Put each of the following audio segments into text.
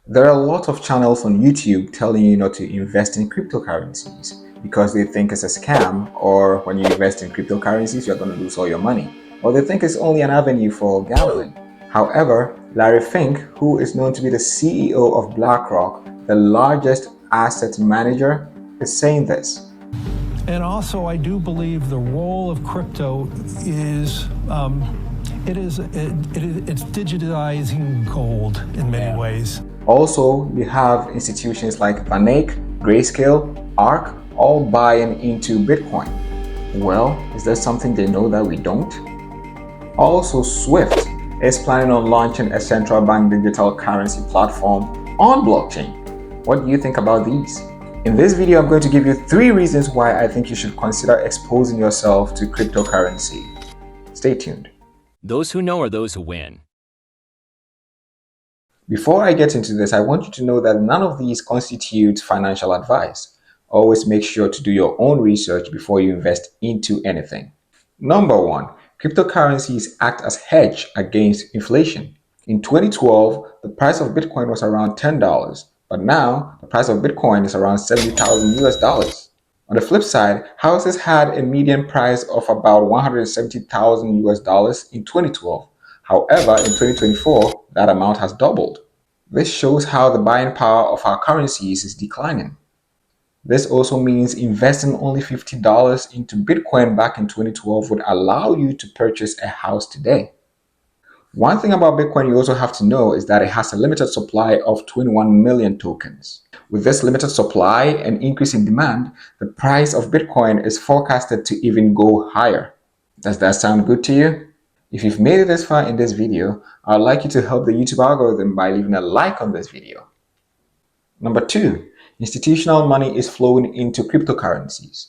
There are a lot of channels on YouTube telling you not to invest in cryptocurrencies because they think it's a scam, or when you invest in cryptocurrencies, you're going to lose all your money, or they think it's only an avenue for gambling. However, Larry Fink, who is known to be the CEO of Blackrock, the largest asset manager, is saying this. And also, I do believe the role of crypto is it's digitizing gold in many ways. Also, you have institutions like Vaneck, Grayscale, ARK, all buying into Bitcoin. Well, is there something they know that we don't? Also, Swift is planning on launching a central bank digital currency platform on blockchain. What do you think about these? In this video, I'm going to give you 3 reasons why I think you should consider exposing yourself to cryptocurrency. Stay tuned. Those who know are those who win. Before I get into this, I want you to know that none of these constitutes financial advice. Always make sure to do your own research before you invest into anything. Number 1, cryptocurrencies act as hedge against inflation. In 2012, the price of Bitcoin was around $10, but now the price of Bitcoin is around $70,000 US. On the flip side, houses had a median price of about $170,000 US in 2012. However, in 2024, that amount has doubled. This shows how the buying power of our currencies is declining. This also means investing only $50 into Bitcoin back in 2012 would allow you to purchase a house today. One thing about Bitcoin you also have to know is that it has a limited supply of 21 million tokens. With this limited supply and increase in demand, the price of Bitcoin is forecasted to even go higher. Does that sound good to you? If you've made it this far in this video, I'd like you to help the YouTube algorithm by leaving a like on this video. Number 2, institutional money is flowing into cryptocurrencies.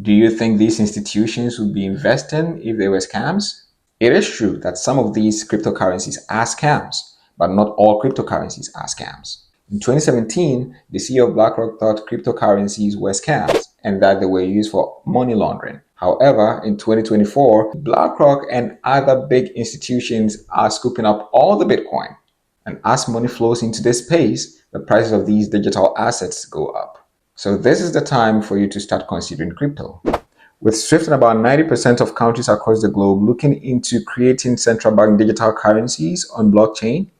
Do you think these institutions would be investing if they were scams? It is true that some of these cryptocurrencies are scams, but not all cryptocurrencies are scams. In 2017, the CEO of Blackrock thought cryptocurrencies were scams and that they were used for money laundering. However, in 2024, BlackRock and other big institutions are scooping up all the Bitcoin. And as money flows into this space, the prices of these digital assets go up. So this is the time for you to start considering crypto. With Swift and about 90% of countries across the globe looking into creating central bank digital currencies on blockchain,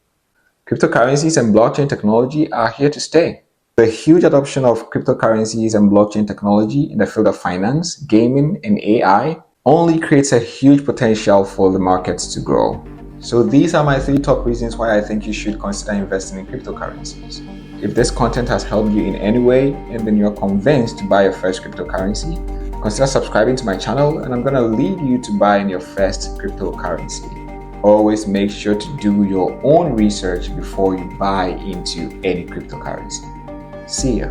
cryptocurrencies and blockchain technology are here to stay. The huge adoption of cryptocurrencies and blockchain technology in the field of finance, gaming, and AI only creates a huge potential for the markets to grow. So these are my 3 top reasons why I think you should consider investing in cryptocurrencies. If this content has helped you in any way and then you're convinced to buy your first cryptocurrency, consider subscribing to my channel and I'm going to lead you to buying your first cryptocurrency. Always make sure to do your own research before you buy into any cryptocurrency. See ya.